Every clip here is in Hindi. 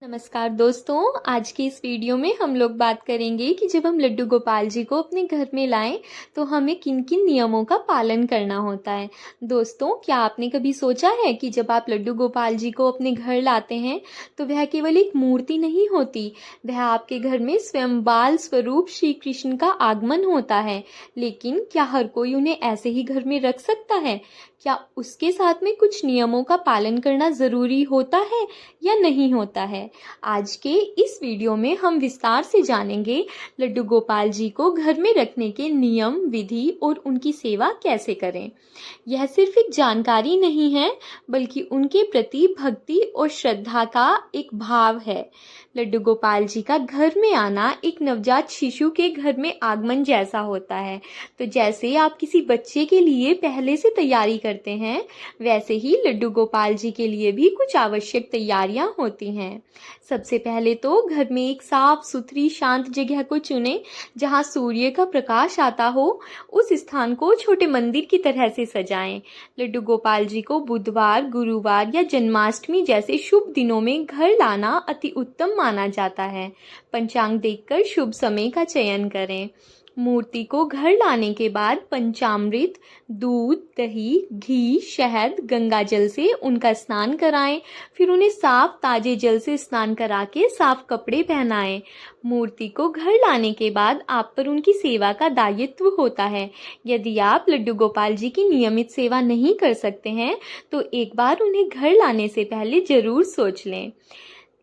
नमस्कार दोस्तों, आज की इस वीडियो में हम लोग बात करेंगे कि जब हम लड्डू गोपाल जी को अपने घर में लाएं तो हमें किन किन नियमों का पालन करना होता है। दोस्तों, क्या आपने कभी सोचा है कि जब आप लड्डू गोपाल जी को अपने घर लाते हैं तो वह केवल एक मूर्ति नहीं होती, वह आपके घर में स्वयं बाल स्वरूप श्री कृष्ण का आगमन होता है। लेकिन क्या हर कोई उन्हें ऐसे ही घर में रख सकता है? क्या उसके साथ में कुछ नियमों का पालन करना ज़रूरी होता है या नहीं होता है? आज के इस वीडियो में हम विस्तार से जानेंगे लड्डू गोपाल जी को घर में रखने के नियम, विधि और उनकी सेवा कैसे करें। यह सिर्फ एक जानकारी नहीं है, बल्कि उनके प्रति भक्ति और श्रद्धा का एक भाव है। लड्डू गोपाल जी का घर में आना एक नवजात शिशु के घर में आगमन जैसा होता है। तो जैसे आप किसी बच्चे के लिए पहले से तैयारी करते हैं, वैसे ही लड्डू गोपाल जी के लिए भी कुछ आवश्यक तैयारियां होती हैं। सबसे पहले तो घर में एक साफ सुथरी शांत जगह को चुनें जहां सूर्य का प्रकाश आता हो। उस स्थान को छोटे मंदिर की तरह से सजाएं। लड्डू गोपाल जी को बुधवार, गुरुवार या जन्माष्टमी जैसे शुभ दिनों में घर लाना अति उत्तम माना जाता है। पंचांग देखकर शुभ समय का चयन करें। मूर्ति को घर लाने के बाद पंचामृत, दूध, दही, घी, शहद, गंगा जल से उनका स्नान कराएं। फिर उन्हें साफ ताजे जल से स्नान करा के साफ कपड़े पहनाएं। मूर्ति को घर लाने के बाद आप पर उनकी सेवा का दायित्व होता है। यदि आप लड्डू गोपाल जी की नियमित सेवा नहीं कर सकते हैं तो एक बार उन्हें घर लाने से पहले जरूर सोच लें।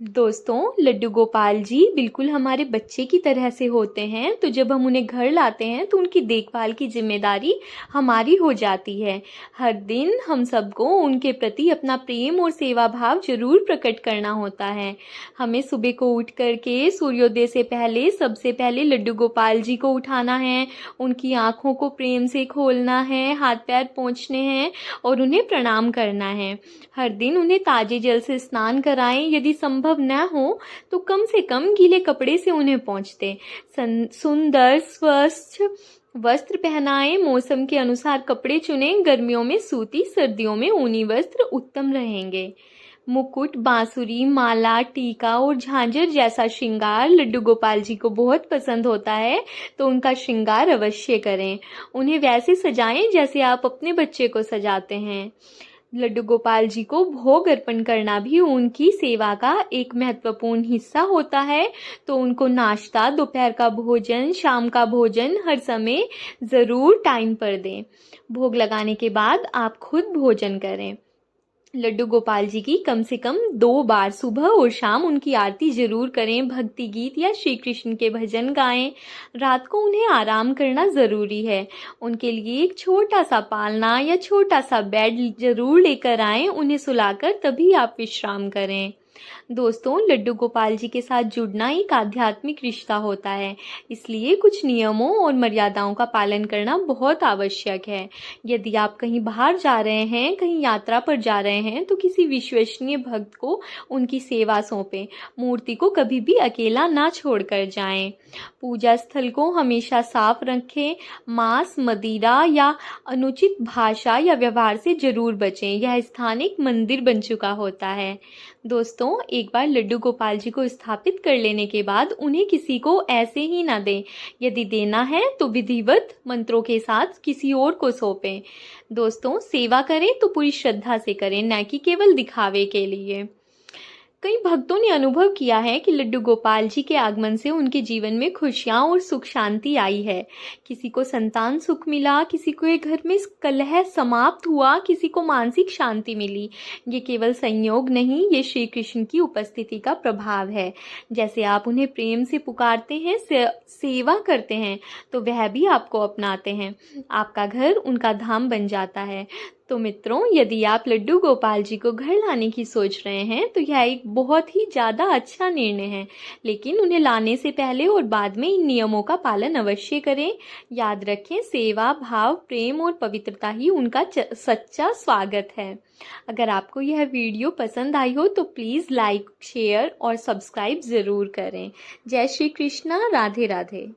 दोस्तों, लड्डू गोपाल जी बिल्कुल हमारे बच्चे की तरह से होते हैं, तो जब हम उन्हें घर लाते हैं तो उनकी देखभाल की जिम्मेदारी हमारी हो जाती है। हर दिन हम सबको उनके प्रति अपना प्रेम और सेवा भाव जरूर प्रकट करना होता है। हमें सुबह को उठ करके सूर्योदय से पहले सबसे पहले लड्डू गोपाल जी को उठाना है, उनकी आँखों को प्रेम से खोलना है, हाथ पैर पोंछने हैं और उन्हें प्रणाम करना है। हर दिन उन्हें ताजे जल से स्नान कराएं। यदि संभव न हो तो कम से कम गीले कपड़े से उन्हें पोंछते। सुंदर स्वच्छ वस्त्र पहनाएं। मौसम के अनुसार कपड़े चुनें। गर्मियों में सूती, सर्दियों में ऊनी वस्त्र उत्तम रहेंगे। मुकुट, बांसुरी, माला, टीका और झांझर जैसा श्रृंगार लड्डू गोपाल जी को बहुत पसंद होता है, तो उनका श्रृंगार अवश्य करें। उन्हें वैसे सजाएं जैसे आप अपने बच्चे को सजाते हैं। लड्डू गोपाल जी को भोग अर्पण करना भी उनकी सेवा का एक महत्वपूर्ण हिस्सा होता है। तो उनको नाश्ता, दोपहर का भोजन, शाम का भोजन हर समय ज़रूर टाइम पर दें। भोग लगाने के बाद आप खुद भोजन करें। लड्डू गोपाल जी की कम से कम 2 बार सुबह और शाम उनकी आरती जरूर करें। भक्ति गीत या श्री कृष्ण के भजन गाएं। रात को उन्हें आराम करना ज़रूरी है। उनके लिए एक छोटा सा पालना या छोटा सा बेड जरूर लेकर आएं। उन्हें सुलाकर तभी आप विश्राम करें। दोस्तों, लड्डू गोपाल जी के साथ जुड़ना एक आध्यात्मिक रिश्ता होता है, इसलिए कुछ नियमों और मर्यादाओं का पालन करना बहुत आवश्यक है। यदि आप कहीं बाहर जा रहे हैं, कहीं यात्रा पर जा रहे हैं, तो किसी विश्वसनीय भक्त को उनकी सेवा सौंपें। मूर्ति को कभी भी अकेला ना छोड़कर जाएं। पूजा स्थल को हमेशा साफ रखें। मांस, मदिरा या अनुचित भाषा या व्यवहार से जरूर बचें। यह स्थान एक मंदिर बन चुका होता है। दोस्तों, एक बार लड्डू गोपाल जी को स्थापित कर लेने के बाद उन्हें किसी को ऐसे ही ना दें। यदि देना है तो विधिवत मंत्रों के साथ किसी और को सौंपें। दोस्तों, सेवा करें तो पूरी श्रद्धा से करें, न कि केवल दिखावे के लिए। कई भक्तों ने अनुभव किया है कि लड्डू गोपाल जी के आगमन से उनके जीवन में खुशियां और सुख शांति आई है। किसी को संतान सुख मिला, किसी को घर में कलह समाप्त हुआ, किसी को मानसिक शांति मिली। ये केवल संयोग नहीं, ये श्री कृष्ण की उपस्थिति का प्रभाव है। जैसे आप उन्हें प्रेम से पुकारते हैं, सेवा करते हैं, तो वह भी आपको अपनाते हैं। आपका घर उनका धाम बन जाता है। तो मित्रों, यदि आप लड्डू गोपाल जी को घर लाने की सोच रहे हैं तो यह एक बहुत ही ज़्यादा अच्छा निर्णय है। लेकिन उन्हें लाने से पहले और बाद में इन नियमों का पालन अवश्य करें। याद रखें, सेवा भाव, प्रेम और पवित्रता ही उनका सच्चा स्वागत है। अगर आपको यह वीडियो पसंद आई हो तो प्लीज़ लाइक, शेयर और सब्सक्राइब ज़रूर करें। जय श्री कृष्णा। राधे राधे।